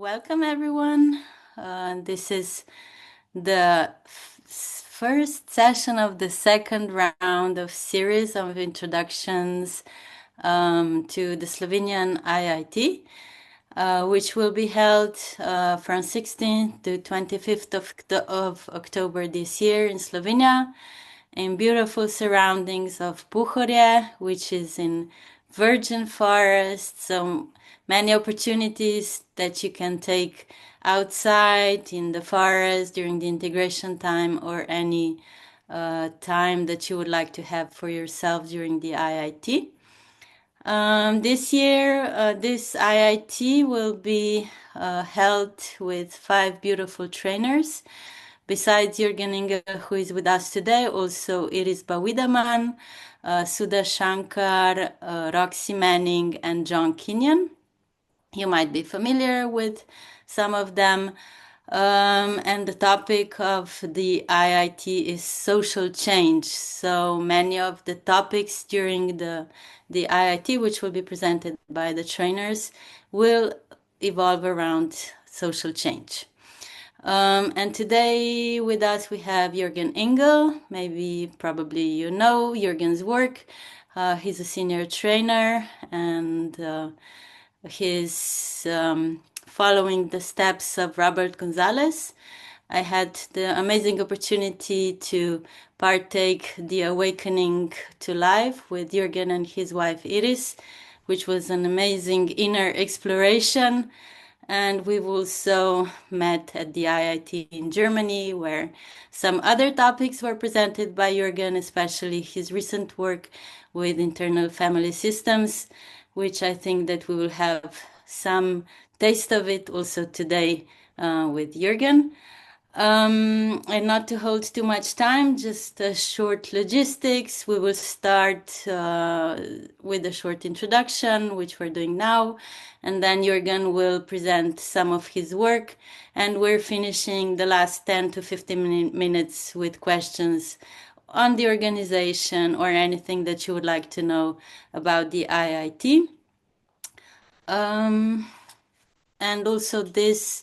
Welcome everyone. This is the first session of the second round of series of introductions to the Slovenian IIT, which will be held from 16th to 25th of October this year in Slovenia, in beautiful surroundings of Puhorje, which is in virgin forest, so many opportunities that you can take outside in the forest during the integration time or any time that you would like to have for yourself during the IIT. This year, this IIT will be held with 5 beautiful trainers. Besides Jürgen Engel, who is with us today, also Iris Bawidaman, Sudha Shankar, Roxy Manning, and John Kenyon. You might be familiar with some of them. And the topic of the IIT is social change. So many of the topics during the IIT, which will be presented by the trainers, will evolve around social change. And today with us we have Jürgen Engel. Probably you know Jürgen's work. He's a senior trainer and he's following the steps of Robert Gonzalez. I had the amazing opportunity to partake the Awakening to Life with Jürgen and his wife Iris, which was an amazing inner exploration. And we've also met at the IIT in Germany, where some other topics were presented by Jürgen, especially his recent work with internal family systems, which I think that we will have some taste of it also today with Jürgen. And not to hold too much time, just a short logistics. We will start with a short introduction, which we're doing now, and then Jürgen will present some of his work, and we're finishing the last 10 to 15 minutes with questions on the organization or anything that you would like to know about the IIT. And also this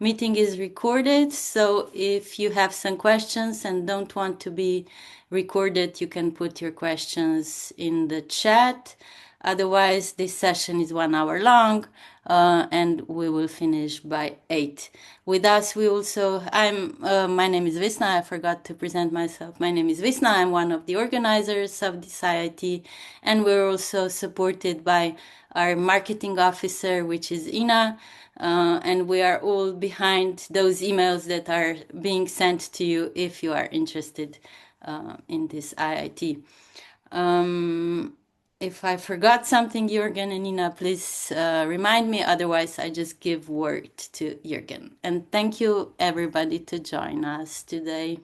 meeting is recorded, so if you have some questions and don't want to be recorded, you can put your questions in the chat. Otherwise, this session is 1 hour long, and we will finish by 8. With us, my name is Visna. I forgot to present myself. My name is Visna. I'm one of the organizers of this IIT, and we're also supported by our marketing officer, which is Ina. And we are all behind those emails that are being sent to you if you are interested in this IIT. If I forgot something, Jürgen and Nina, please remind me. Otherwise, I just give word to Jürgen. And thank you, everybody, to join us today.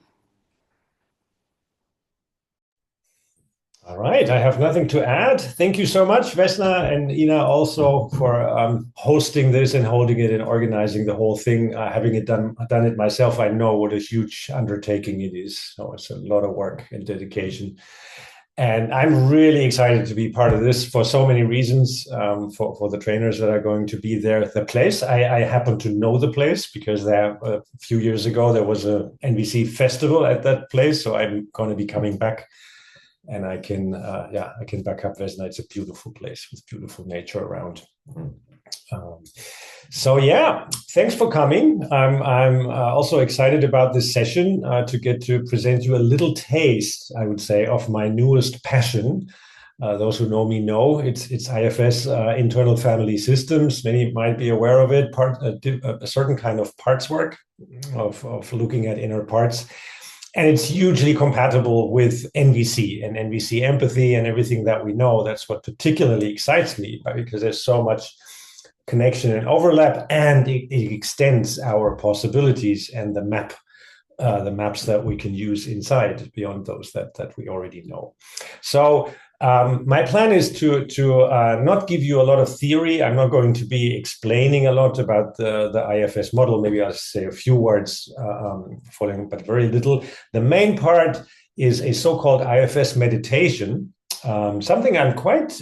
All right, I have nothing to add. Thank you so much, Vesna and Ina, also for hosting this and holding it and organizing the whole thing. Having done it myself, I know what a huge undertaking it is. So it's a lot of work and dedication. And I'm really excited to be part of this for so many reasons, for the trainers that are going to be there at the place. I happen to know the place because there a few years ago, there was a NVC festival at that place. So I'm going to be coming back. And I can back up Vesna. It's a beautiful place with beautiful nature around. Thanks for coming. I'm also excited about this session to get to present you a little taste, I would say, of my newest passion. Those who know me know it's IFS, internal family systems. Many might be aware of it. A certain kind of parts work of looking at inner parts. And it's hugely compatible with NVC and NVC empathy and everything that we know. That's what particularly excites me, because there's so much connection and overlap, and it extends our possibilities and the maps that we can use inside beyond those that we already know. So my plan is to not give you a lot of theory. I'm not going to be explaining a lot about the IFS model. Maybe I'll say a few words following, but very little. The main part is a so-called IFS meditation Something I'm quite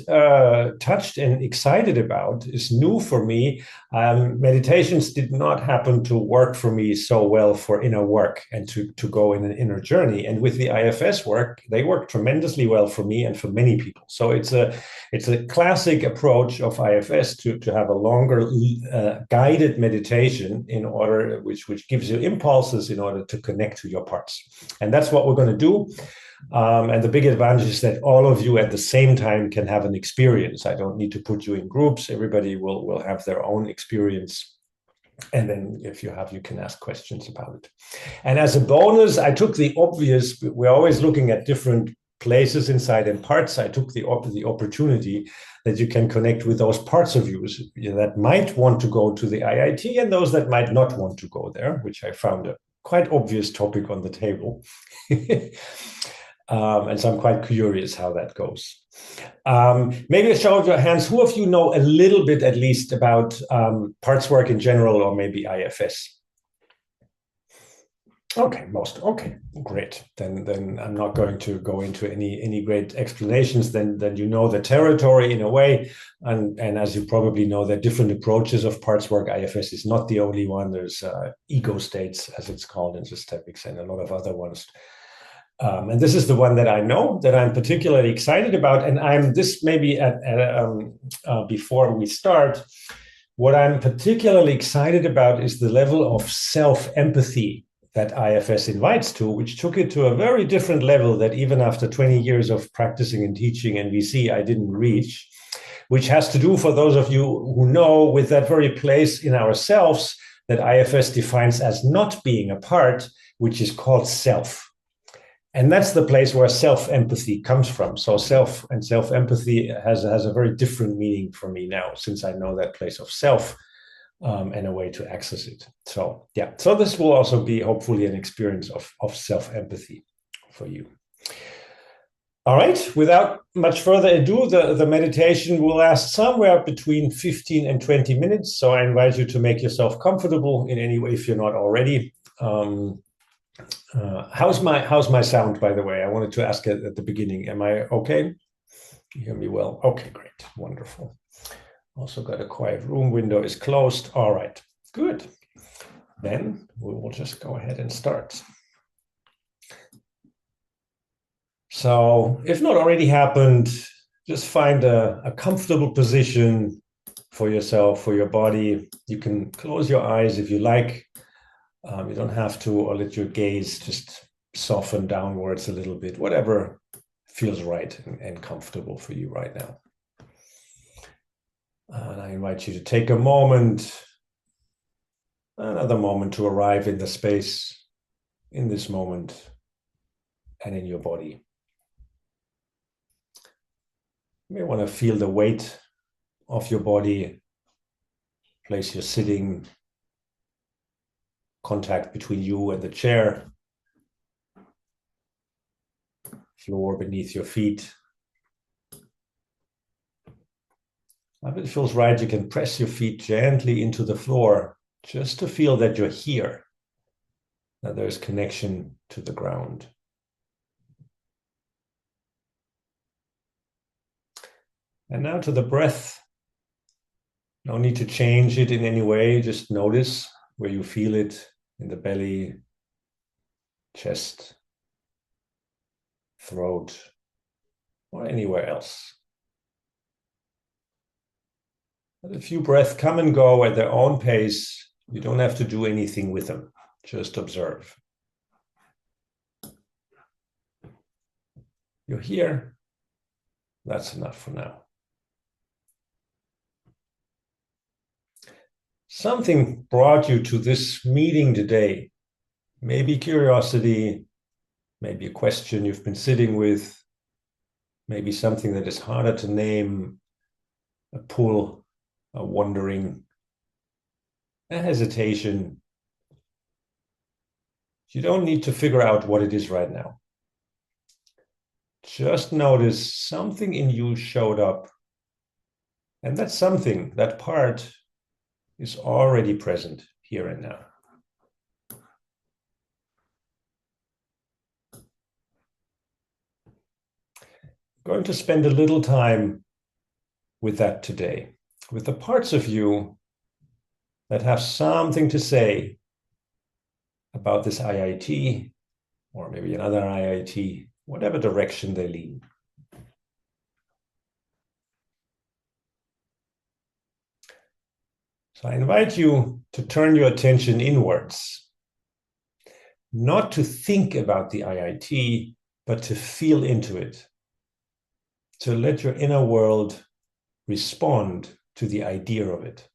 touched and excited about is new for me. Meditations did not happen to work for me so well for inner work and to go in an inner journey. And with the IFS work, they work tremendously well for me and for many people. So it's a classic approach of IFS to have a longer guided meditation in order, which gives you impulses in order to connect to your parts. And that's what we're going to do. And the big advantage is that all of you at the same time can have an experience. I don't need to put you in groups. Everybody will have their own experience. And then if you can ask questions about it. And as a bonus, I took the obvious, we're always looking at different places inside and parts. I took the opportunity that you can connect with those parts of you that might want to go to the IIT and those that might not want to go there, which I found a quite obvious topic on the table. And so I'm quite curious how that goes. Maybe a show of your hands. Who of you know a little bit, at least, about parts work in general, or maybe IFS? Okay, most. Okay, great. Then I'm not going to go into any great explanations. Then you know the territory in a way, and as you probably know, there are different approaches of parts work. IFS is not the only one. There's ego states, as it's called in systemics, and a lot of other ones. And this is the one that I know that I'm particularly excited about. And this maybe before we start, what I'm particularly excited about is the level of self-empathy that IFS invites to, which took it to a very different level that even after 20 years of practicing and teaching NVC, I didn't reach, which has to do, for those of you who know, with that very place in ourselves that IFS defines as not being a part, which is called self. And that's the place where self-empathy comes from. So self and self-empathy has a very different meaning for me now, since I know that place of self and a way to access it. So yeah, so this will also be hopefully an experience of self-empathy for you. All right, without much further ado, the meditation will last somewhere between 15 and 20 minutes. So I invite you to make yourself comfortable in any way if you're not already. How's my sound, by the way? I wanted to ask at the beginning. Am I okay? You hear me well? Okay, great. Wonderful. Also got a quiet room. Window is closed. All right, good. Then we will just go ahead and start. So if not already happened, just find a comfortable position for yourself, for your body. You can close your eyes if you like. You don't have to, or let your gaze just soften downwards a little bit, whatever feels right and comfortable for you right now. And I invite you to take a moment, another moment to arrive in the space, in this moment, and in your body. You may want to feel the weight of your body, place you're sitting, contact between you and the chair, floor beneath your feet. If it feels right, you can press your feet gently into the floor just to feel that you're here, that there's connection to the ground. And now to the breath. No need to change it in any way, just notice where you feel it in the belly, chest, throat, or anywhere else. Let a few breaths come and go at their own pace. You don't have to do anything with them. Just observe. You're here. That's enough for now. Something brought you to this meeting today. Maybe curiosity, maybe a question you've been sitting with, maybe something that is harder to name, a pull, a wondering, a hesitation. You don't need to figure out what it is right now. Just notice something in you showed up. And that something, that part, is already present here and now. going to spend a little time with that today, with the parts of you that have something to say about this IIT, or maybe another IIT, whatever direction they lean. So I invite you to turn your attention inwards, not to think about the IIT, but to feel into it, to let your inner world respond to the idea of it.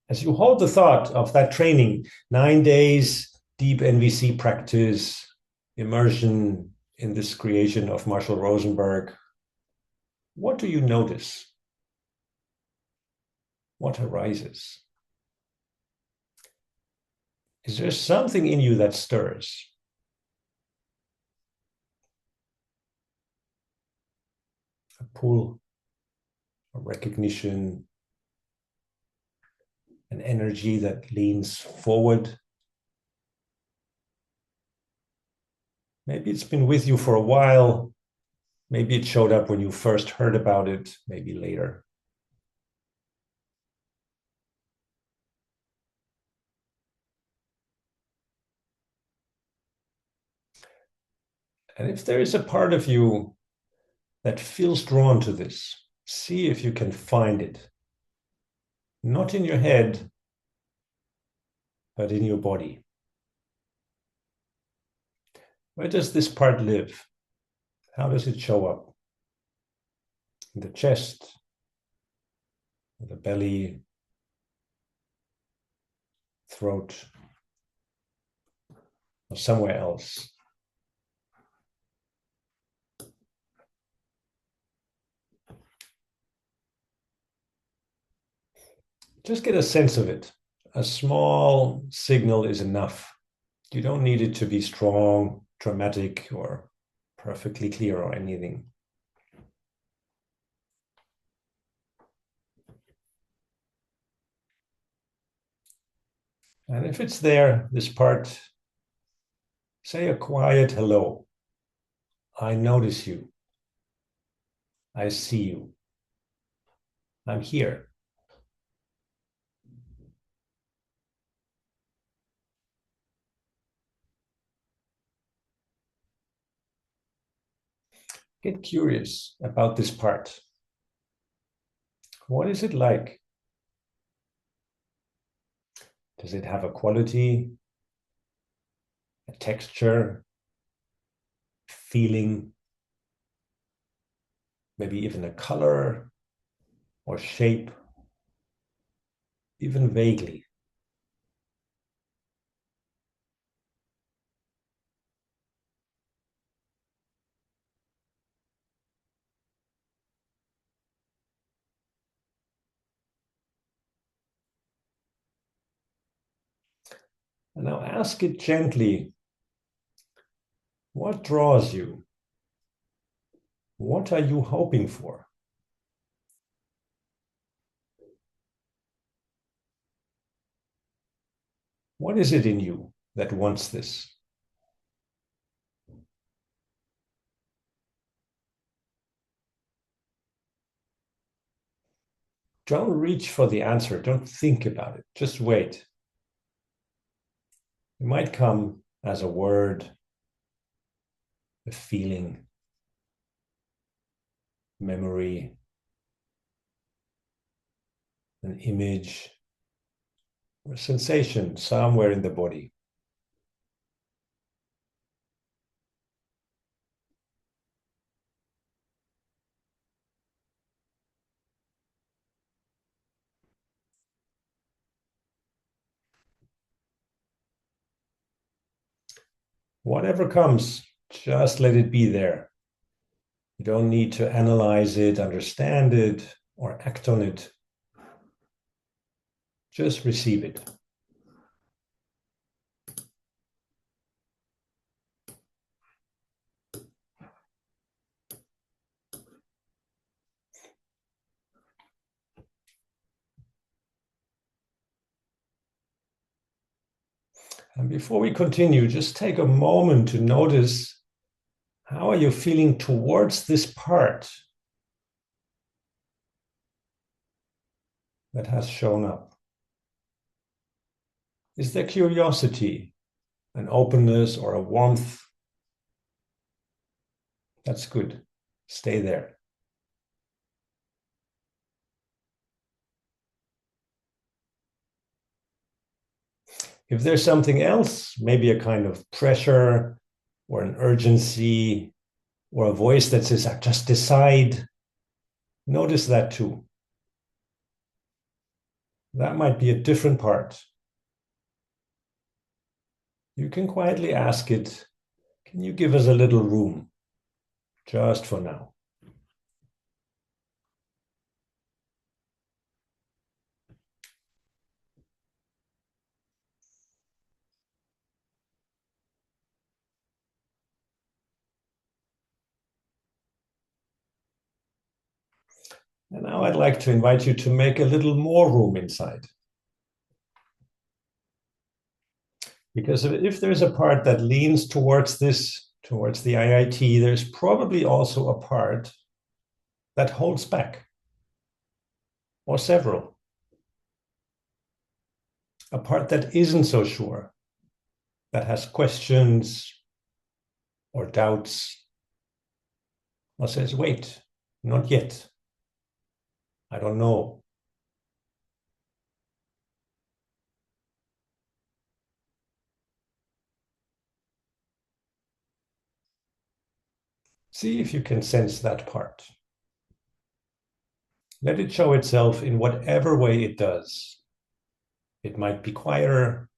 As you hold the thought of that training, 9 days, deep NVC practice, immersion in this creation of Marshall Rosenberg, what do you notice? What arises? Is there something in you that stirs? A pull, a recognition, an energy that leans forward? Maybe it's been with you for a while. Maybe it showed up when you first heard about it, maybe later. And if there is a part of you that feels drawn to this, see if you can find it. Not in your head, but in your body. Where does this part live? How does it show up? In the chest, the belly, throat, or somewhere else? Just get a sense of it. A small signal is enough. You don't need it to be strong, dramatic, or perfectly clear or anything. And if it's there, this part, say a quiet hello. I notice you. I see you. I'm here. Get curious about this part. What is it like? Does it have a quality, a texture, feeling, maybe even a color or shape, even vaguely? And now ask it gently. What draws you? What are you hoping for? What is it in you that wants this? Don't reach for the answer. Don't think about it. Just wait. It might come as a word, a feeling, memory, an image, or a sensation somewhere in the body. Whatever comes, just let it be there. You don't need to analyze it, understand it, or act on it. Just receive it. And before we continue, just take a moment to notice How are you feeling towards this part that has shown up? Is there curiosity, an openness, or a warmth? That's good. Stay there. If there's something else, maybe a kind of pressure or an urgency or a voice that says, just decide, notice that too. That might be a different part. You can quietly ask it, can you give us a little room, just for now? And now I'd like to invite you to make a little more room inside. Because if there's a part that leans towards this, towards the IIT, there's probably also a part that holds back, or several. A part that isn't so sure, that has questions or doubts, or says, wait, not yet. I don't know. See if you can sense that part. Let it show itself in whatever way it does. It might be quieter,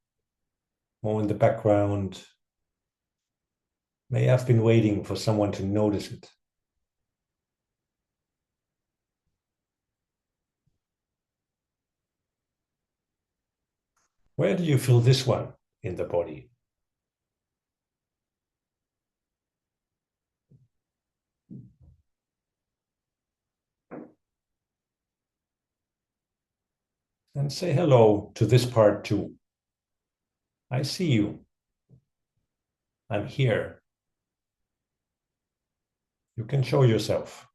more in the background, may have been waiting for someone to notice it. Where do you feel this one in the body? And say hello to this part too. I see you. I'm here. You can show yourself.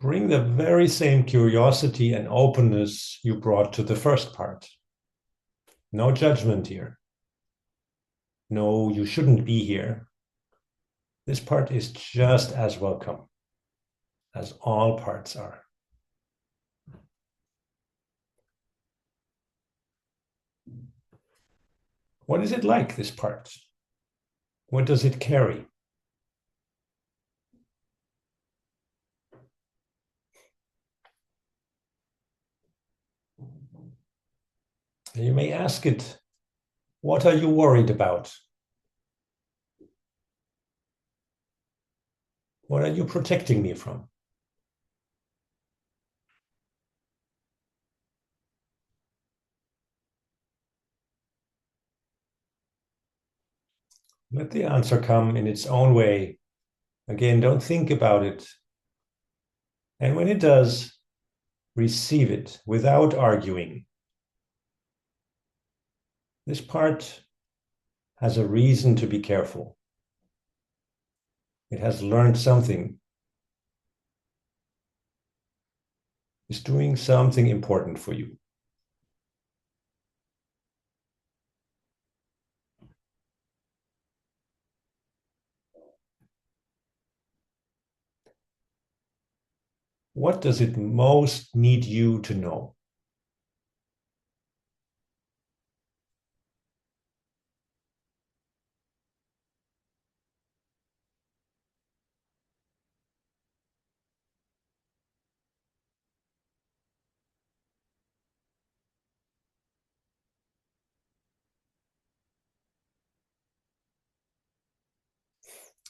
Bring the very same curiosity and openness you brought to the first part. No judgment here. No, you shouldn't be here. This part is just as welcome as all parts are. What is it like, this part? What does it carry? And you may ask it, what are you worried about? What are you protecting me from? Let the answer come in its own way. Again, don't think about it. And when it does, receive it without arguing. This part has a reason to be careful. It has learned something. It's doing something important for you. What does it most need you to know?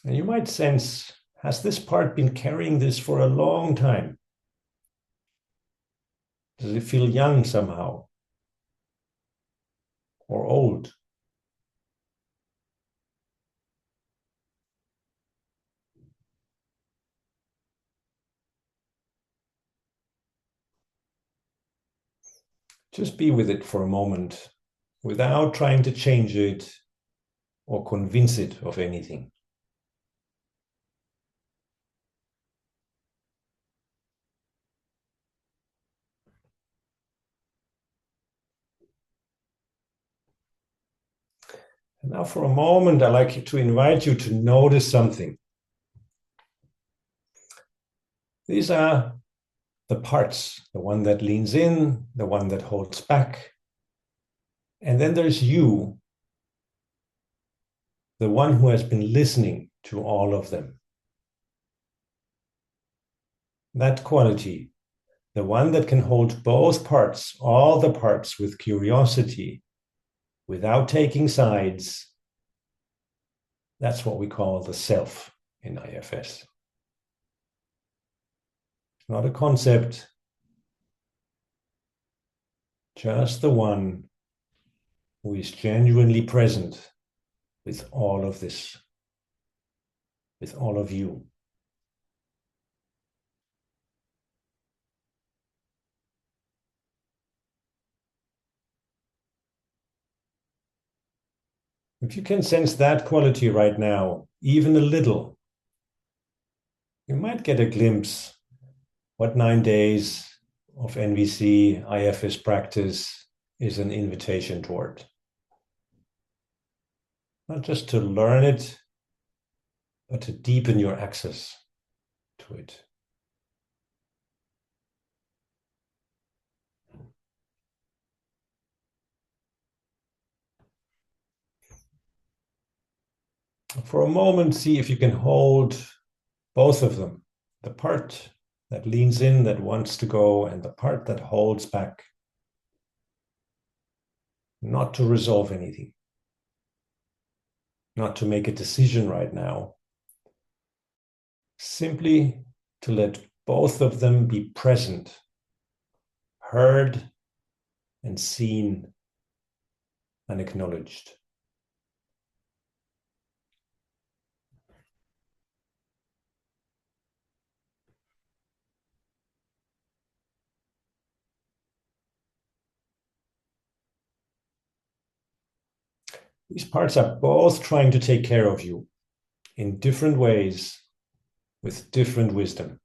And you might sense, has this part been carrying this for a long time? Does it feel young somehow? Or old? Just be with it for a moment without trying to change it or convince it of anything. And now for a moment, I'd like to invite you to notice something. These are the parts, the one that leans in, the one that holds back. And then there's you, the one who has been listening to all of them. That quality, the one that can hold both parts, all the parts with curiosity, without taking sides, that's what we call the self in IFS. It's not a concept, just the one who is genuinely present with all of this, with all of you. If you can sense that quality right now, even a little, you might get a glimpse what 9 days of NVC IFS practice is an invitation toward. Not just to learn it, but to deepen your access to it. For a moment, see if you can hold both of them, the part that leans in, that wants to go, and the part that holds back. Not to resolve anything, not to make a decision right now, simply to let both of them be present, heard and seen and acknowledged. These parts are both trying to take care of you in different ways with different wisdom.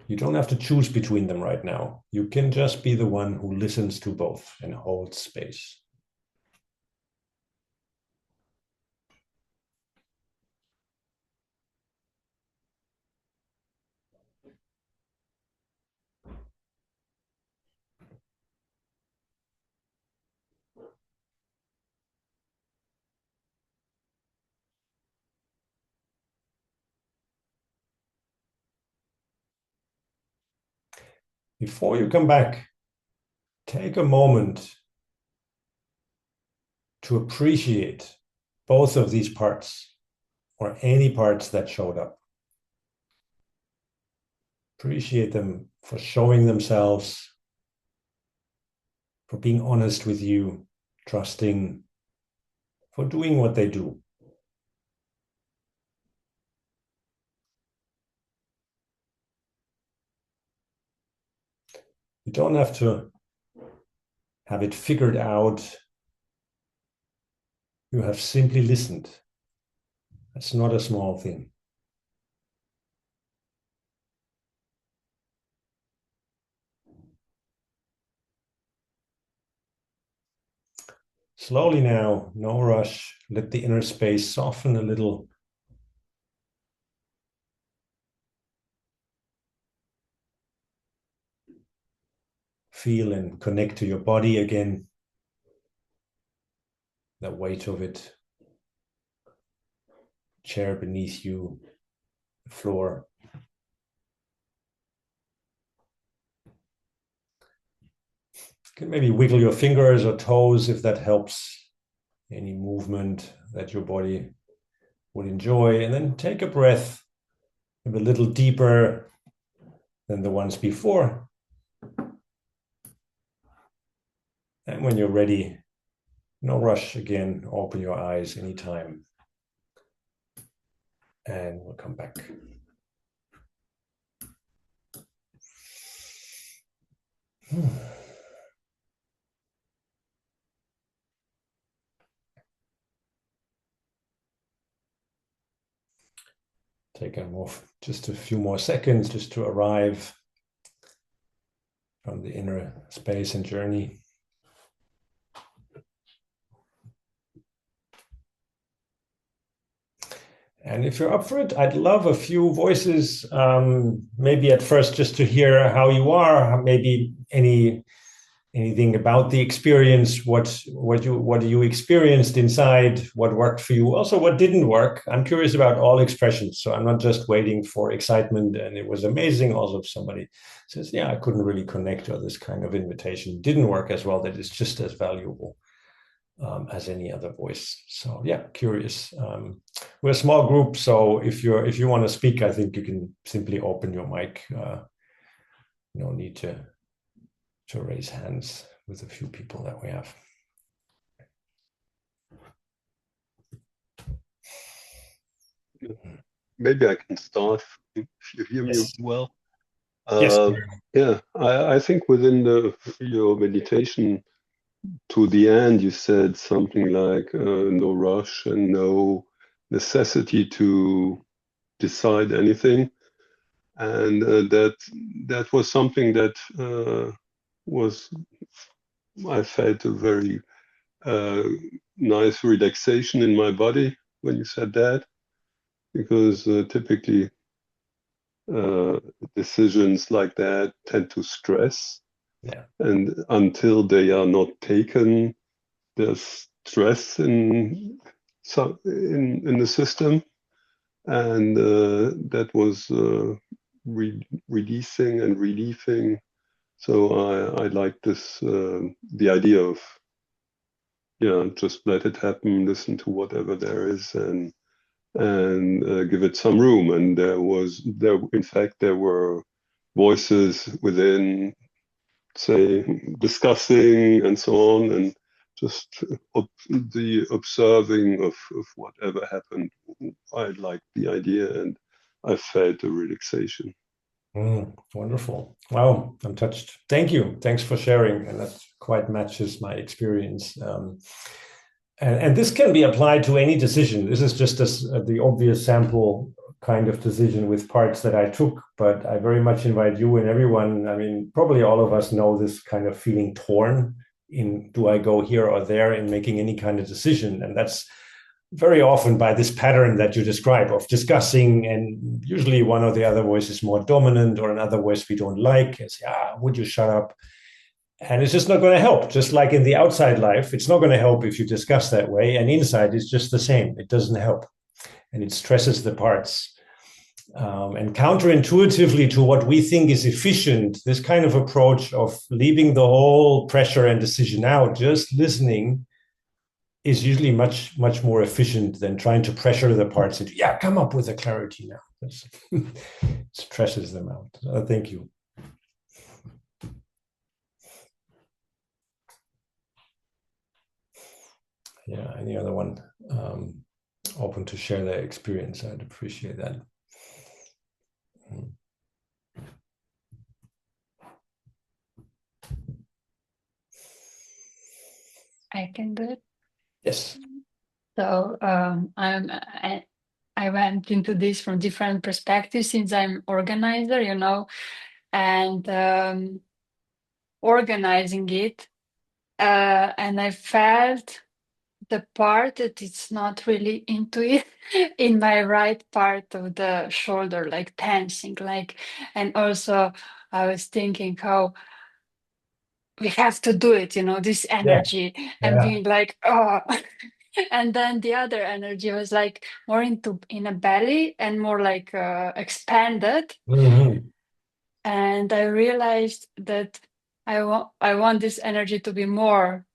You don't have to choose between them right now. You can just be the one who listens to both and holds space. Before you come back, take a moment to appreciate both of these parts or any parts that showed up. Appreciate them for showing themselves, for being honest with you, trusting, for doing what they do. You don't have to have it figured out. You have simply listened. That's not a small thing. Slowly now, no rush. Let the inner space soften a little. Feel and connect to your body again. The weight of it. Chair beneath you, the floor. You can maybe wiggle your fingers or toes if that helps. Any movement that your body would enjoy. And then take a breath a little deeper than the ones before. And when you're ready, no rush again, open your eyes anytime. and we'll come back. Take just a few more seconds just to arrive from the inner space and journey. And if you're up for it, I'd love a few voices, maybe at first just to hear how you are, maybe anything about the experience, what you experienced inside, what worked for you, also what didn't work. I'm curious about all expressions, so I'm not just waiting for excitement and it was amazing. Also, if somebody says, yeah, I couldn't really connect, or this kind of invitation didn't work as well, that is just as valuable as any other voice. So yeah, curious. We're a small group, so if you want to speak, I think you can simply open your mic. No need to raise hands with a few people that we have. Maybe I can start if you hear me well. Yes. Yeah, I think within your meditation to the end, you said something like no rush and no necessity to decide anything, and that was something that I felt a very nice relaxation in my body when you said that, because typically decisions like that tend to stress. Yeah. And until they are not taken, there's stress in the system, and that was releasing and relieving. So I like this the idea of just let it happen, listen to whatever there is, and give it some room. And in fact there were voices within, say, discussing and so on, and just the observing of whatever happened. I liked the idea and I felt a relaxation. Wonderful. Wow, I'm touched. Thank you. Thanks for sharing. And that quite matches my experience. And this can be applied to any decision. This is just the obvious sample kind of decision with parts that I took, but I very much invite you and everyone. I mean, probably all of us know this kind of feeling torn in, do I go here or there in making any kind of decision? And that's very often by this pattern that you describe of discussing, and usually one or the other voice is more dominant, or another voice we don't like. It's, would you shut up? And it's just not going to help. Just like in the outside life, it's not going to help if you discuss that way. And inside, it's just the same. It doesn't help. And it stresses the parts. And counterintuitively to what we think is efficient, this kind of approach of leaving the whole pressure and decision out, just listening, is usually much, much more efficient than trying to pressure the parts into, come up with a clarity now. It stresses them out. Thank you. Yeah, any other one open to share their experience? I'd appreciate that. I can do it. Yes. So I went into this from different perspectives since I'm organizer, and organizing it, and I felt the part that it's not really into it in my right part of the shoulder, like tensing, and also I was thinking how we have to do it, this energy, and being like, oh. And then the other energy was like more in a belly and more like expanded. Mm-hmm. And I realized that I want this energy to be more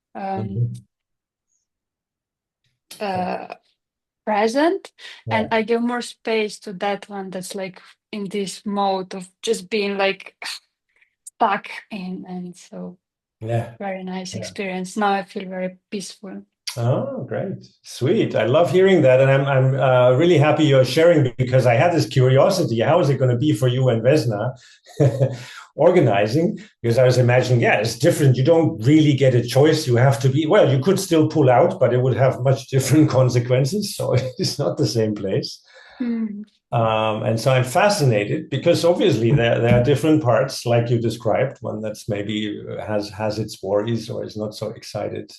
present, and I give more space to that one that's like in this mode of just being like stuck in. And so very nice experience. Now I feel very peaceful. Oh, great. Sweet. I love hearing that. And I'm really happy you're sharing because I had this curiosity. How is it going to be for you and Vesna organizing? Because I was imagining, yeah, it's different. You don't really get a choice. You have to be, well, you could still pull out, but it would have much different consequences. So it's not the same place. Mm. And so I'm fascinated because obviously there are different parts, like you described, one that's maybe has its worries or is not so excited.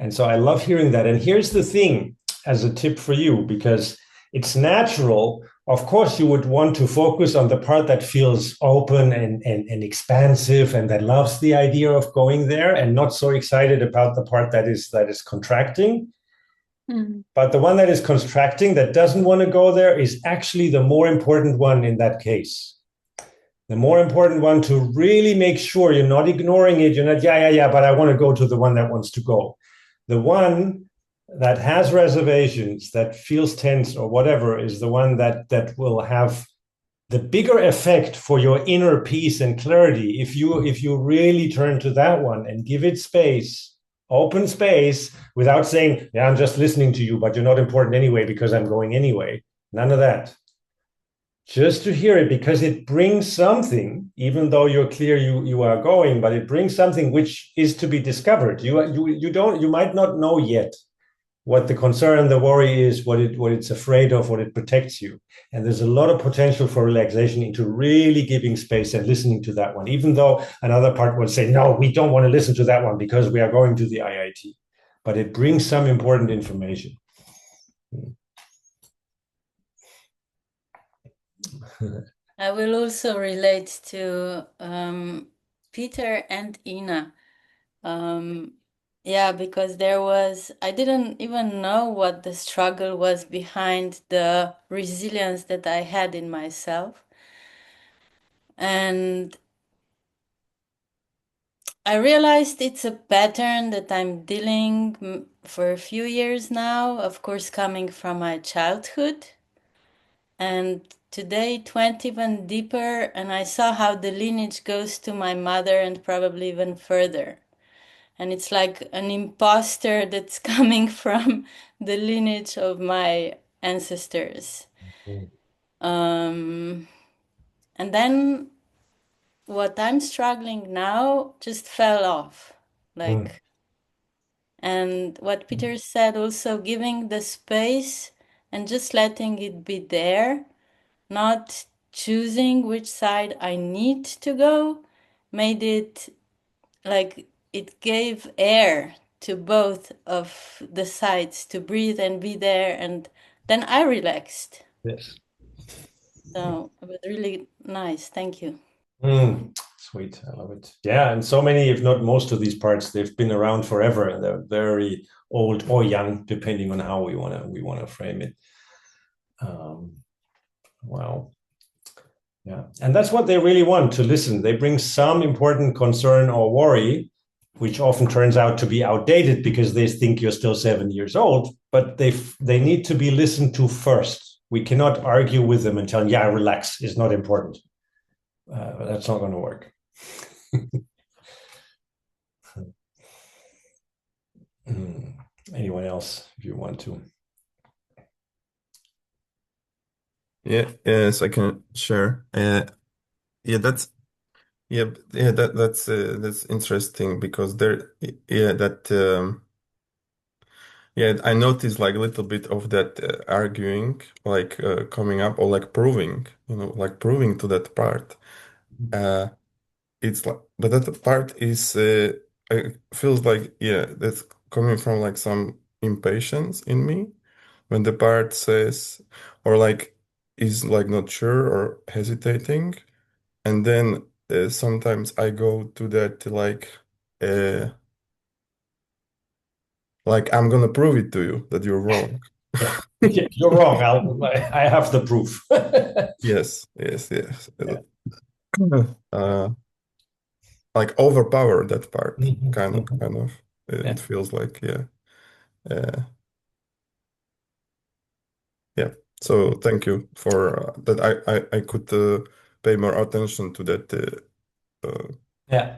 And so I love hearing that. And here's the thing, as a tip for you, because it's natural. Of course, you would want to focus on the part that feels open and expansive and that loves the idea of going there and not so excited about the part that is contracting. Mm. But the one that is contracting, that doesn't want to go there, is actually the more important one in that case. The more important one to really make sure you're not ignoring it. You're not, yeah, but I want to go to the one that wants to go. The one that has reservations, that feels tense or whatever, is the one that will have the bigger effect for your inner peace and clarity. If you really turn to that one and give it space, open space, without saying, yeah, I'm just listening to you, but you're not important anyway because I'm going anyway. None of that. Just to hear it, because it brings something, even though you're clear you are going, but it brings something which is to be discovered. You might not know yet what the concern, the worry is, what it's afraid of, what it protects you. And there's a lot of potential for relaxation into really giving space and listening to that one, even though another part will say, no, we don't want to listen to that one because we are going to the IIT. But it brings some important information. I will also relate to Peter and Ina. Yeah, because I didn't even know what the struggle was behind the resilience that I had in myself. And I realized it's a pattern that I'm dealing for a few years now, of course, coming from my childhood. And today it went even deeper, and I saw how the lineage goes to my mother and probably even further. And it's like an imposter that's coming from the lineage of my ancestors. And then what I'm struggling now just fell off. Like, and what Peter said also, giving the space and just letting it be there, not choosing which side I need to go, made it like it gave air to both of the sides to breathe and be there, and then I relaxed. Yes. So it was really nice. Thank you. Sweet. I love it. Yeah. And so many, if not most of these parts, they've been around forever and they're very old or young, depending on how we want to frame it. Wow. Yeah. And that's what they really want, to listen. They bring some important concern or worry, which often turns out to be outdated because they think you're still 7 years old, but they need to be listened to first. We cannot argue with them and tell them, yeah, relax, it's not important. That's not going to work. Anyone else, if you want to? Yeah, yes, I can share. Yeah, that's interesting because there, yeah, that yeah, I noticed like a little bit of that arguing, like coming up or like proving, like proving to that part. Uh, it's like, but that part is feels like yeah, that's coming from like some impatience in me when the part says or like is like not sure or hesitating. And then sometimes I go to that uh like I'm gonna prove it to you that you're wrong. Yeah, yeah, you're wrong. I have the proof. Yes, yes, yes. Uh like overpower that part, kind of. It Yeah. feels like, yeah. Uh yeah. So thank you for that I could pay more attention to that Yeah.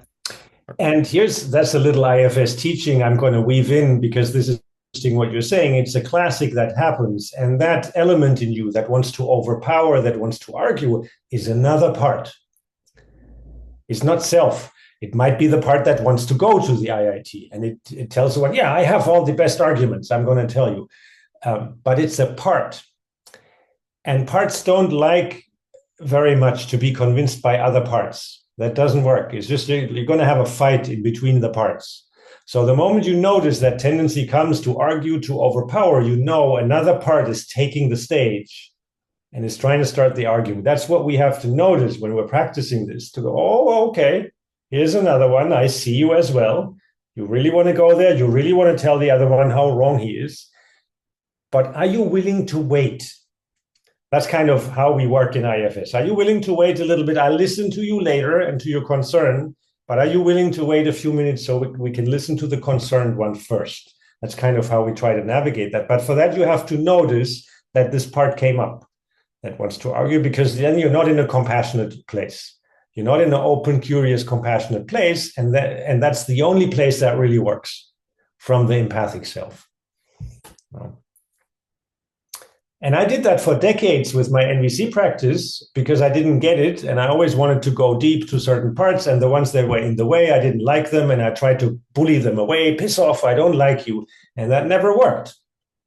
And that's a little IFS teaching I'm going to weave in, because this is interesting what you're saying. It's a classic that happens. And that element in you that wants to overpower, that wants to argue, is another part. It's not self. It might be the part that wants to go to the IIT. And it tells one, yeah, I have all the best arguments, I'm going to tell you. But it's a part. And parts don't like very much to be convinced by other parts. That doesn't work. It's just you're going to have a fight in between the parts. So the moment you notice that tendency comes to argue, to overpower, you know another part is taking the stage and is trying to start the argument. That's what we have to notice when we're practicing this, to go, oh, okay, here's another one. I see you as well. You really want to go there. You really want to tell the other one how wrong he is. But are you willing to wait? That's kind of how we work in IFS. Are you willing to wait a little bit? I'll listen to you later and to your concern, but are you willing to wait a few minutes so we can listen to the concerned one first? That's kind of how we try to navigate that. But for that, you have to notice that this part came up that wants to argue, because then you're not in a compassionate place. You're not in an open, curious, compassionate place. And that's the only place that really works from the empathic self. And I did that for decades with my NVC practice, because I didn't get it. And I always wanted to go deep to certain parts. And the ones that were in the way, I didn't like them. And I tried to bully them away, piss off, I don't like you. And that never worked.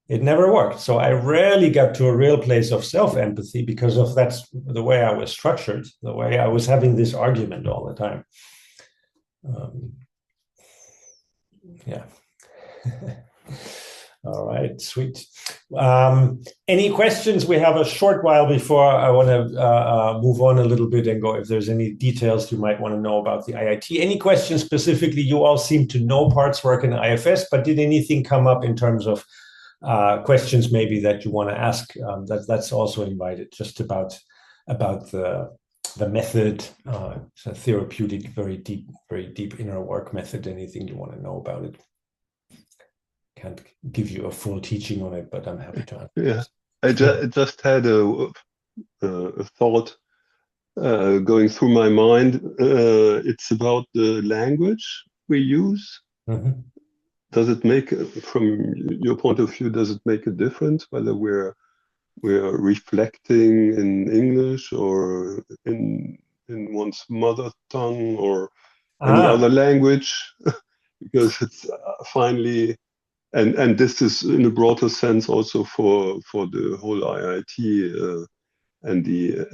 It never worked. So I rarely got to a real place of self-empathy, because of that's the way I was structured, the way I was having this argument all the time. Yeah. All right, sweet. Any questions? We have a short while before I want to move on a little bit and go if there's any details you might want to know about the IIT. Any questions specifically? You all seem to know parts work in IFS, but did anything come up in terms of questions maybe that you want to ask? That's also invited, just about the method, it's a therapeutic, very deep inner work method. Anything you want to know about it? Can't give you a full teaching on it, but I'm happy to answer. Yeah, I just had a thought going through my mind. It's about the language we use. Mm-hmm. Does it make, from your point of view, does it make a difference whether we're reflecting in English or in one's mother tongue or any other language? Because it's finally. And this is in a broader sense also for the whole IIT and the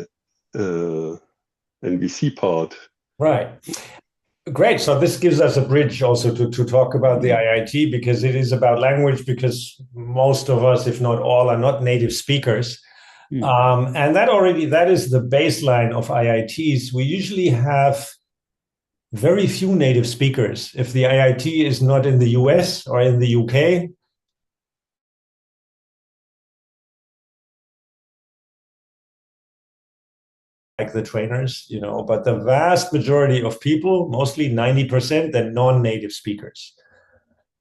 NVC part. Right. Great. So this gives us a bridge also to talk about the IIT, because it is about language, because most of us, if not all, are not native speakers. And that is the baseline of IITs. We usually have very few native speakers. If the IIT is not in the US or in the UK, like the trainers, but the vast majority of people, mostly 90%, they're non-native speakers.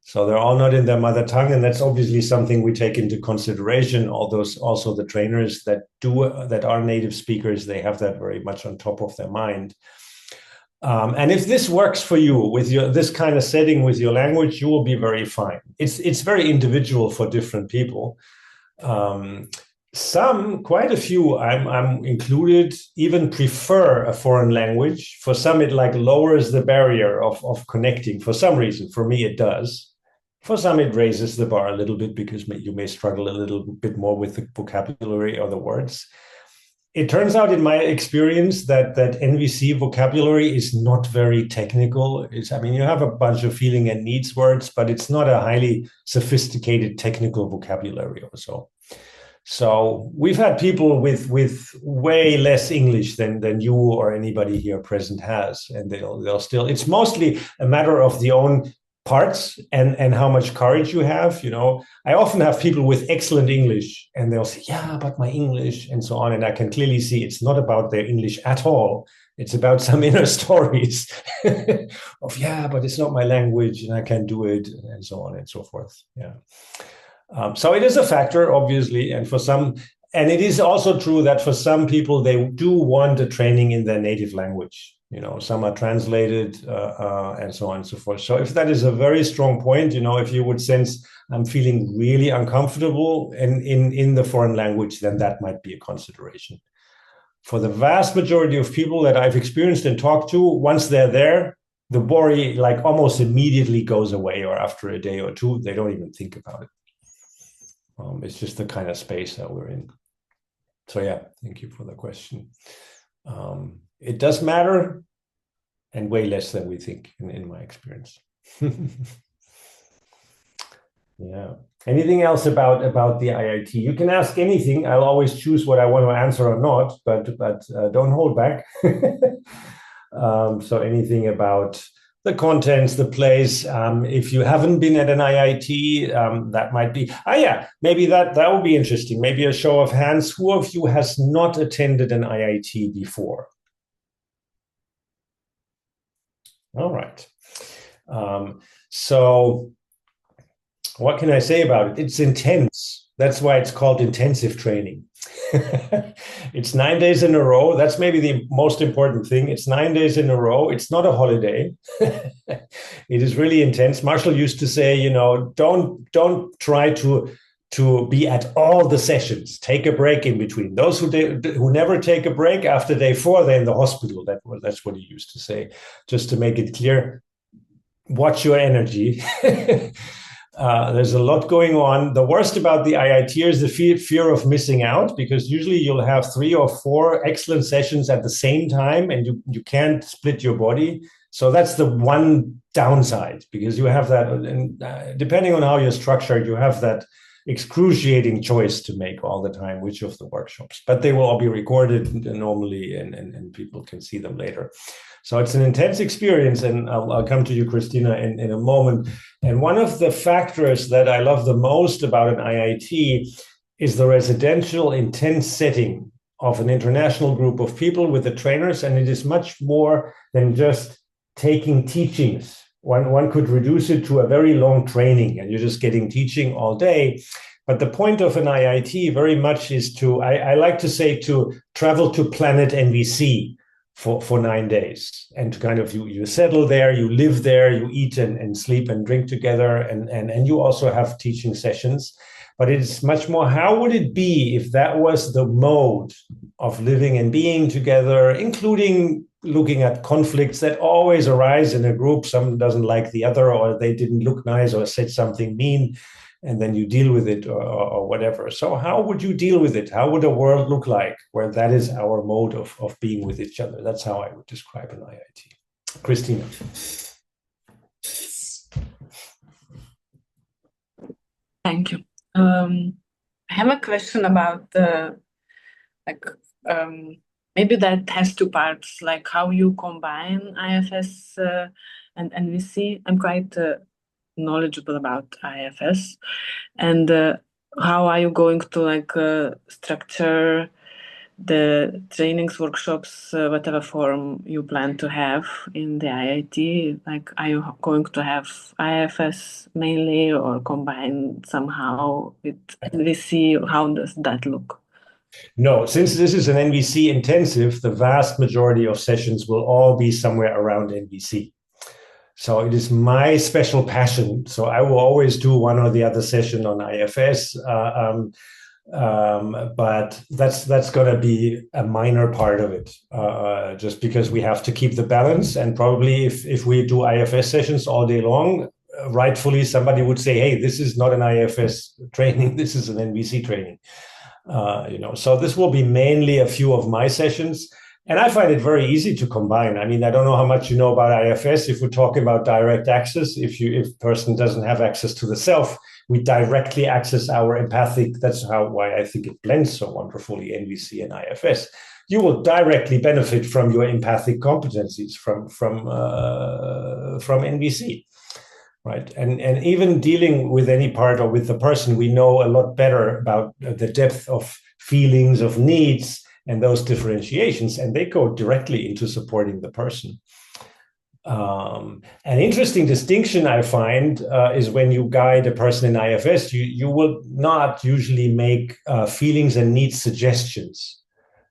So they're all not in their mother tongue, and that's obviously something we take into consideration. Also the trainers that are native speakers, they have that very much on top of their mind. And if this works for you with this kind of setting with your language, you will be very fine. It's very individual for different people. Quite a few, I'm included, even prefer a foreign language. For some, it lowers the barrier of connecting. For some reason, for me, it does. For some, it raises the bar a little bit, because you may struggle a little bit more with the vocabulary or the words. It turns out, in my experience, that NVC vocabulary is not very technical. You have a bunch of feeling and needs words, but it's not a highly sophisticated technical vocabulary or so. So we've had people with way less English than you or anybody here present has, and they'll still. It's mostly a matter of the own parts and how much courage you have. I often have people with excellent English, and they'll say, yeah, but my English, and so on. And I can clearly see it's not about their English at all. It's about some inner stories of, yeah, but it's not my language and I can't do it, and so on and so forth. Yeah. So it is a factor, obviously. And it is also true that for some people, they do want a training in their native language. Some are translated and so on and so forth. So if that is a very strong point, if you would sense I'm feeling really uncomfortable in the foreign language, then that might be a consideration. For the vast majority of people that I've experienced and talked to, once they're there, the worry like almost immediately goes away, or after a day or two, they don't even think about it. It's just the kind of space that we're in. So yeah, thank you for the question. It does matter, and way less than we think, in my experience. Yeah. Anything else about the IIT? You can ask anything. I'll always choose what I want to answer or not, but don't hold back. So anything about the contents, the place. If you haven't been at an IIT, that might be. Maybe that would be interesting. Maybe a show of hands. Who of you has not attended an IIT before? All right. So what can I say about it? It's intense. That's why it's called intensive training. It's 9 days in a row. That's maybe the most important thing. It's 9 days in a row. It's not a holiday. It is really intense. Marshall used to say, don't try to be at all the sessions. Take a break in between. Those who never take a break after day 4, they're in the hospital. That's what he used to say. Just to make it clear, watch your energy. There's a lot going on. The worst about the IIT is the fear of missing out, because usually you'll have 3 or 4 excellent sessions at the same time, and you can't split your body. So that's the one downside, because you have that, and depending on how you're structured, you have that excruciating choice to make all the time, which of the workshops. But they will all be recorded normally, and people can see them later. So it's an intense experience, and I'll come to you, Christina, in a moment. And one of the factors that I love the most about an IIT is the residential intense setting of an international group of people with the trainers, and it is much more than just taking teachings. One could reduce it to a very long training, and you're just getting teaching all day. But the point of an IIT very much is I like to say, to travel to planet NVC for 9 days, and to kind of you settle there, you live there, you eat and sleep and drink together, and you also have teaching sessions. But it's much more, how would it be if that was the mode of living and being together, including looking at conflicts that always arise in a group. Someone doesn't like the other, or they didn't look nice, or said something mean, and then you deal with it, or whatever. So how would you deal with it? How would a world look like where that is our mode of being with each other? That's how I would describe an IIT. Christina. Thank you. I have a question about maybe that has 2 parts, like how you combine IFS and NVC. I'm quite knowledgeable about IFS, and how are you going to structure the trainings, workshops, whatever form you plan to have in the IIT? Like, are you going to have IFS mainly, or combine somehow with NVC? How does that look? No, since this is an NVC intensive, the vast majority of sessions will all be somewhere around NVC. So it is my special passion. So I will always do one or the other session on IFS, but that's going to be a minor part of it, just because we have to keep the balance. And probably if we do IFS sessions all day long, rightfully somebody would say, hey, this is not an IFS training, this is an NVC training. So this will be mainly a few of my sessions. And I find it very easy to combine. I mean, I don't know how much you know about IFS. If we're talking about direct access, if a person doesn't have access to the self, we directly access our empathic. That's why I think it blends so wonderfully, NVC and IFS. You will directly benefit from your empathic competencies from NVC, right? And even dealing with any part or with the person, we know a lot better about the depth of feelings, of needs, and those differentiations, and they go directly into supporting the person. An interesting distinction I find is when you guide a person in IFS, you will not usually make feelings and needs suggestions.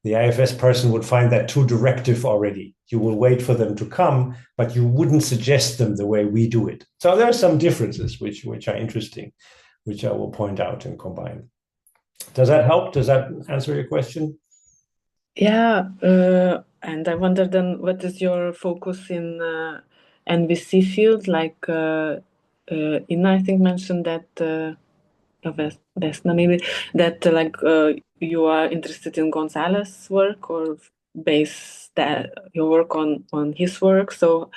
the IFS person would find that too directive already. You will wait for them to come, but you wouldn't suggest them the way we do it. So there are some differences which are interesting, which I will point out and combine. Does that help? Does that answer your question? Yeah, and I wonder then, what is your focus in NVC field? Like Ina, I think, mentioned that Vesna maybe that you are interested in Gonzalez's work, or base that your work on his work. So,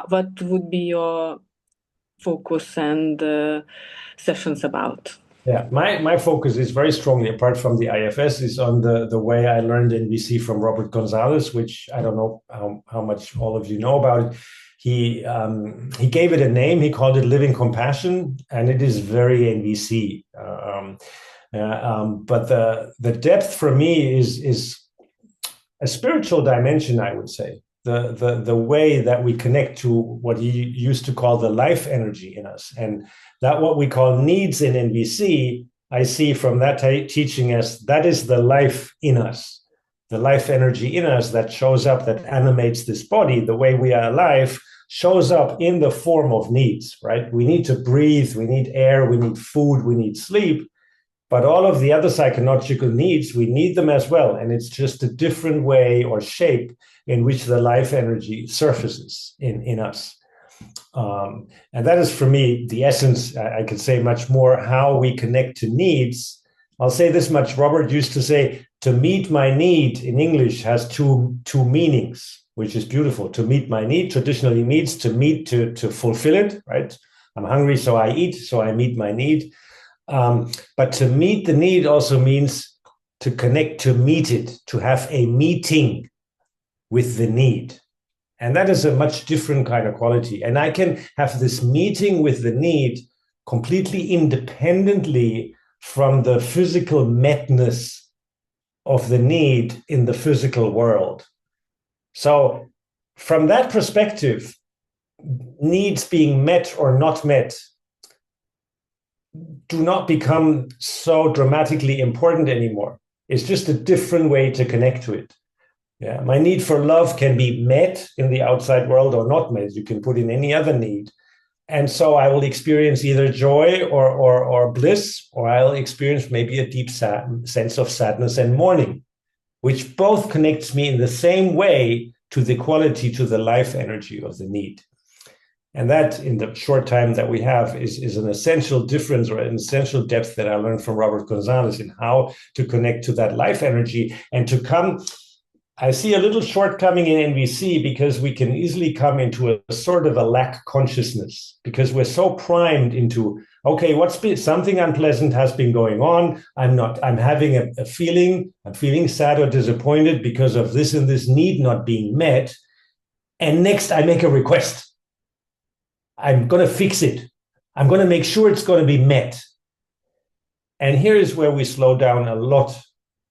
what would be your focus and sessions about? Yeah, my focus is very strongly, apart from the IFS, is on the way I learned NVC from Robert Gonzalez, which I don't know how much all of you know about it. He gave it a name. He called it Living Compassion, and it is very NVC. But the depth for me is a spiritual dimension, I would say. The way that we connect to what he used to call the life energy in us, and that what we call needs in NVC, I see from that teaching as that is the life in us, the life energy in us that shows up, that animates this body. The way we are alive shows up in the form of needs, right? We need to breathe, we need air, we need food, we need sleep. But all of the other psychological needs, we need them as well. And it's just a different way or shape in which the life energy surfaces in us. And that is, for me, the essence. I could say much more how we connect to needs. I'll say this much. Robert used to say, to meet my need in English has two meanings, which is beautiful. To meet my need traditionally means to meet, to fulfill it, right? I'm hungry, so I eat, so I meet my need. But to meet the need also means to connect, to meet it, to have a meeting with the need. And that is a much different kind of quality. And I can have this meeting with the need completely independently from the physical metness of the need in the physical world. So from that perspective, needs being met or not met do not become so dramatically important anymore. It's just a different way to connect to it. Yeah, my need for love can be met in the outside world or not met. You can put in any other need. And so I will experience either joy or bliss, or I'll experience maybe a deep sense of sadness and mourning, which both connects me in the same way to the quality, to the life energy of the need. And that, in the short time that we have, is an essential difference or an essential depth that I learned from Robert Gonzalez in how to connect to that life energy and to come. I see a little shortcoming in NVC because we can easily come into a sort of a lack consciousness because we're so primed into, okay, something unpleasant has been going on. I'm having a feeling, I'm feeling sad or disappointed because of this and this need not being met. And next I make a request. I'm going to fix it. I'm going to make sure it's going to be met. And here is where we slow down a lot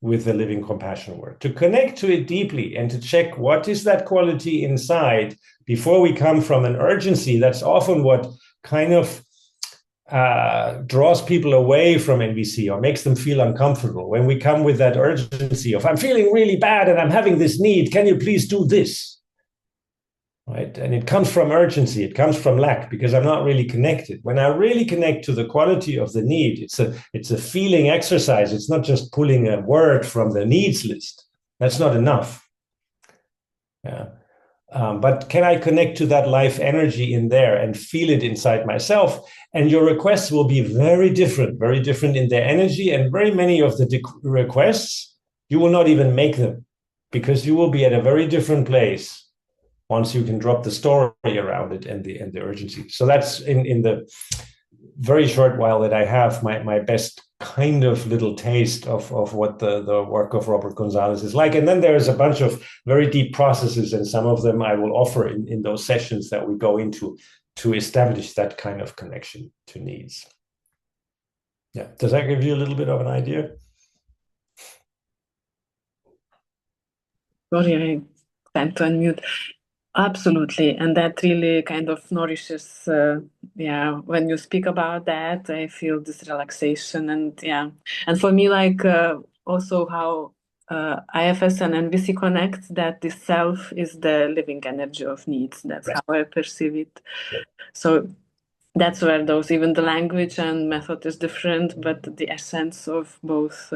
with the living compassion work, to connect to it deeply and to check what is that quality inside before we come from an urgency. That's often what kind of draws people away from NVC or makes them feel uncomfortable. When we come with that urgency of, I'm feeling really bad and I'm having this need, can you please do this? Right? And it comes from urgency, it comes from lack, because I'm not really connected. When I really connect to the quality of the need, it's a feeling exercise. It's not just pulling a word from the needs list. That's not enough. Yeah. But can I connect to that life energy in there and feel it inside myself? And your requests will be very different in their energy. And very many of the requests, you will not even make them because you will be at a very different place once you can drop the story around it and the urgency. So that's in the very short while that I have my best kind of little taste of what the work of Robert Gonzalez is like. And then there is a bunch of very deep processes, and some of them I will offer in those sessions that we go into to establish that kind of connection to needs. Yeah, does that give you a little bit of an idea? Sorry, I tend to unmute. Absolutely. And that really kind of nourishes, when you speak about that, I feel this relaxation and And for me, also how IFS and NVC connect, that the self is the living energy of needs. That's Right. how I perceive it. Yeah. So that's where even the language and method is different, but the essence of both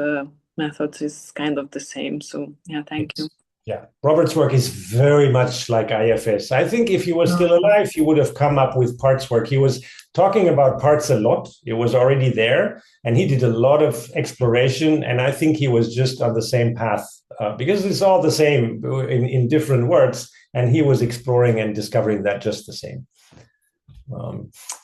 methods is kind of the same. So yeah, thank you. Yeah, Robert's work is very much like IFS. I think if he was still alive, he would have come up with parts work. He was talking about parts a lot. It was already there, and he did a lot of exploration. And I think he was just on the same path because it's all the same in different words. And he was exploring and discovering that just the same.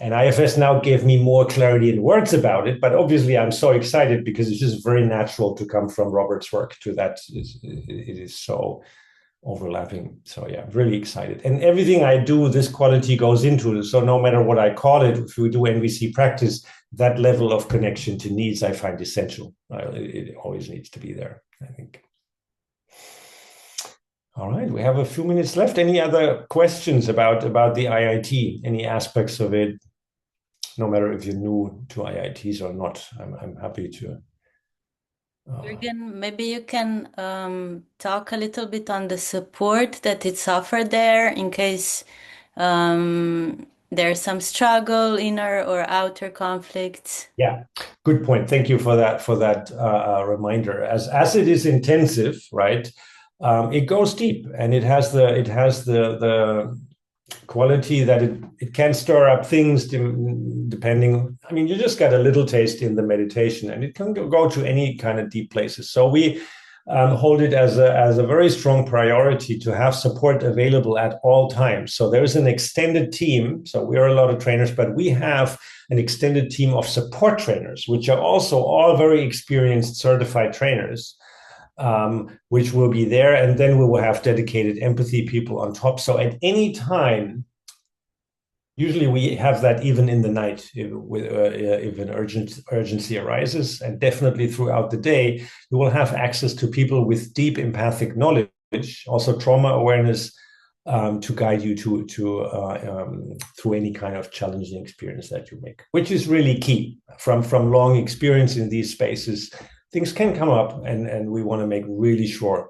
And IFS now gave me more clarity in words about it, but obviously I'm so excited because it's just very natural to come from Robert's work to that. It is so overlapping. So yeah, really excited. And everything I do, this quality goes into it. So no matter what I call it, if we do NVC practice, that level of connection to needs I find essential. It always needs to be there, I think. All right, we have a few minutes left. Any other questions about the IIT? Any aspects of it? No matter if you're new to IITs or not, I'm happy to. Jürgen, maybe you can talk a little bit on the support that it's offered there in case there's some struggle, inner or outer conflicts. Yeah, good point. Thank you for that reminder. As it is intensive, right? It goes deep, and it has the quality that it can stir up things depending. I mean, you just got a little taste in the meditation, and it can go to any kind of deep places. So we hold it as a very strong priority to have support available at all times. So there's an extended team. So we are a lot of trainers, but we have an extended team of support trainers, which are also all very experienced certified trainers. Which will be there, and then we will have dedicated empathy people on top. So at any time, usually we have that even in the night if an urgency arises, and definitely throughout the day, you will have access to people with deep empathic knowledge, also trauma awareness, to guide you to through any kind of challenging experience that you make, which is really key. From long experience in these spaces, things can come up, and we want to make really sure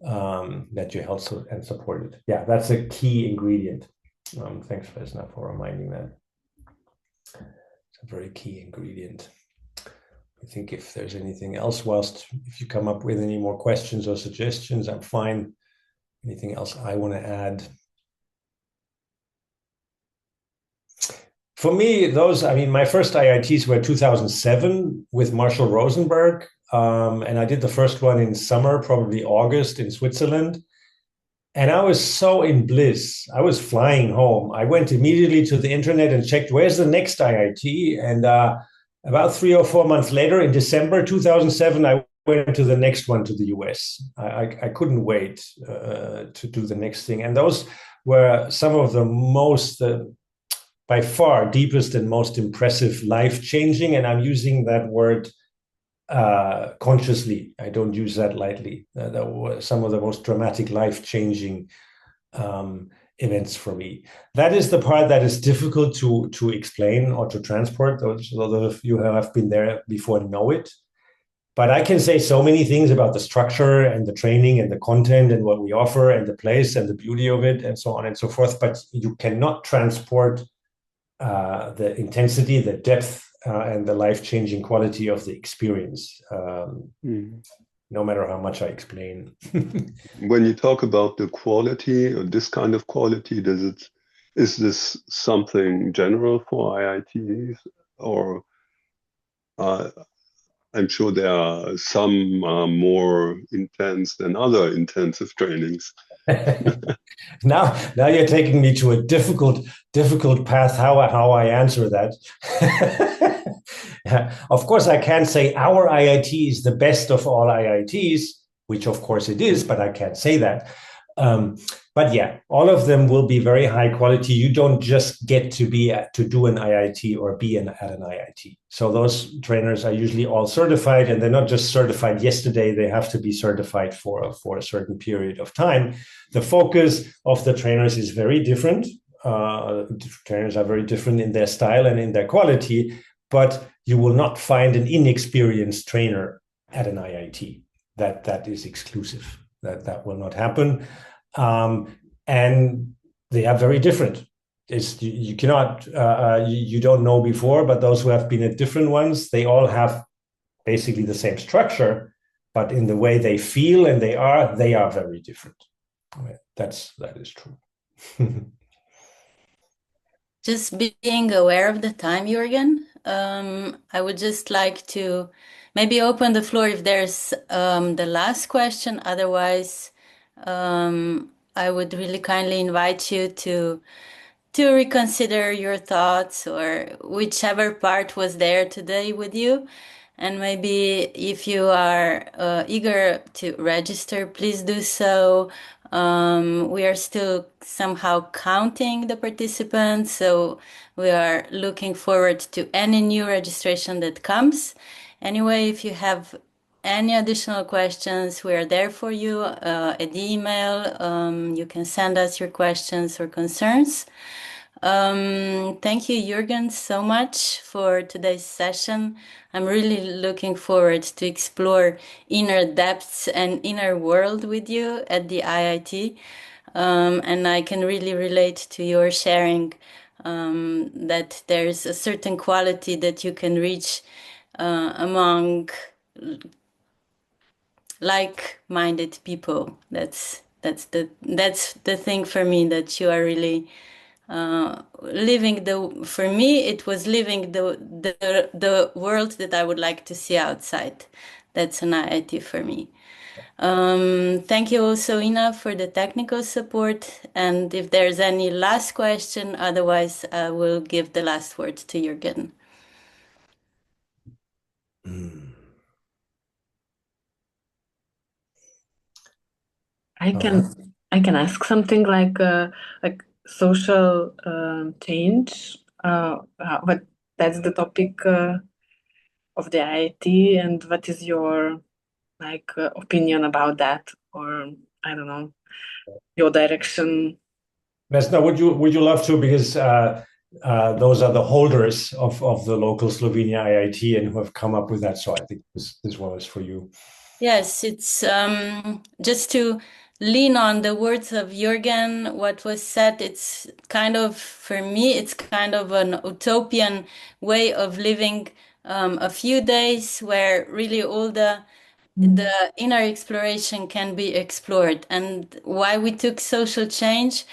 that you're held and supported. Yeah, that's a key ingredient. Thanks, Vesna, for reminding that. It's a very key ingredient. I think if there's anything else, if you come up with any more questions or suggestions, I'm fine. Anything else I want to add? For me, my first IITs were 2007 with Marshall Rosenberg. And I did the first one in summer, probably August, in Switzerland. And I was so in bliss. I was flying home. I went immediately to the internet and checked, where's the next IIT? And about 3 or 4 months later, in December 2007, I went to the next one to the US. I couldn't wait to do the next thing. And those were some of the most... by far deepest and most impressive, life-changing, and I'm using that word consciously. I don't use that lightly. That were some of the most dramatic, life-changing events for me. That is the part that is difficult to explain or to transport. Those of you who have been there before know it. But I can say so many things about the structure and the training and the content and what we offer and the place and the beauty of it and so on and so forth. But you cannot transport the intensity, the depth, and the life-changing quality of the experience, no matter how much I explain. When you talk about the quality or this kind of quality, is this something general for IITs, or I'm sure there are some more intense than other intensive trainings. Now you're taking me to a difficult path. How I answer that? Of course, I can't say our IIT is the best of all IITs, which of course it is, but I can't say that. But yeah, all of them will be very high quality. You don't just get to do an IIT or be at an IIT. So those trainers are usually all certified, and they're not just certified yesterday. They have to be certified for a certain period of time. The focus of the trainers is very different. Trainers are very different in their style and in their quality, but you will not find an inexperienced trainer at an IIT. that is exclusive. That will not happen. And they are very different. You cannot, you don't know before, but those who have been at different ones, they all have basically the same structure, but in the way they feel and they are very different. That is true. Just being aware of the time, Jürgen, I would just like to maybe open the floor if there's the last question. Otherwise, I would really kindly invite you to reconsider your thoughts or whichever part was there today with you. And maybe if you are eager to register, please do so. We are still somehow counting the participants, so we are looking forward to any new registration that comes. Anyway, if you have any additional questions, we are there for you at the email. You can send us your questions or concerns. Thank you, Jürgen, so much for today's session. I'm really looking forward to explore inner depths and inner world with you at the IIT. And I can really relate to your sharing that there's a certain quality that you can reach among like-minded people. That's the thing for me, that you are really living for me it was living the world that I would like to see outside. That's an IIT for me. Thank you also, Ina, for the technical support. And if there's any last question, otherwise I will give the last word to Jürgen. I can ask something like social change. But that's the topic of the IIT, and what is your opinion about that, or I don't know, your direction? Vesna, would you love to, because those are the holders of the local Slovenia IIT and who have come up with that. So I think this one is for you. Yes, it's just to lean on the words of Jürgen, what was said. It's kind of, for me, it's kind of an utopian way of living a few days where really all the inner exploration can be explored. And why we took social change,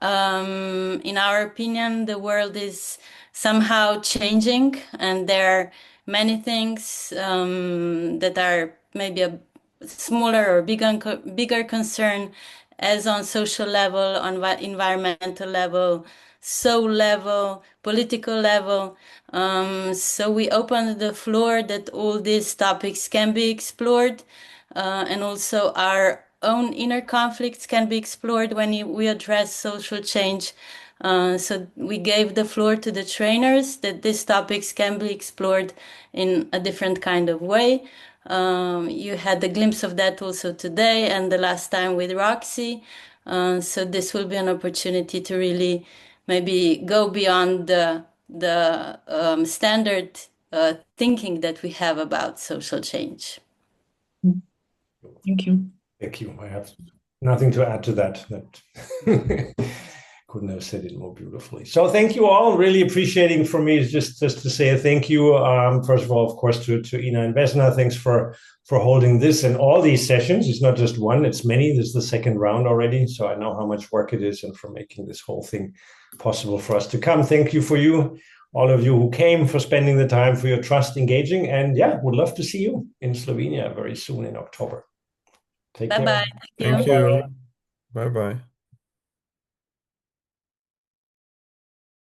in our opinion, the world is somehow changing, and there are many things that are maybe a smaller or bigger concern, as on social level, on environmental level, soul level, political level. So we opened the floor that all these topics can be explored, and also our own inner conflicts can be explored when we address social change. So we gave the floor to the trainers that these topics can be explored in a different kind of way. You had a glimpse of that also today and the last time with Roxy. So this will be an opportunity to really maybe go beyond the standard thinking that we have about social change. Thank you. Thank you. I have nothing to add to that. Couldn't have said it more beautifully. So thank you all. Really appreciating, for me, is just to say a thank you. First of all, of course, to Ina and Vesna. Thanks for holding this and all these sessions. It's not just one, it's many. This is the second round already. So I know how much work it is, and for making this whole thing possible for us to come. Thank you for all of you who came, for spending the time, for your trust, engaging. And yeah, would love to see you in Slovenia very soon in October. Take care. Bye-bye. Thank you. Bye-bye.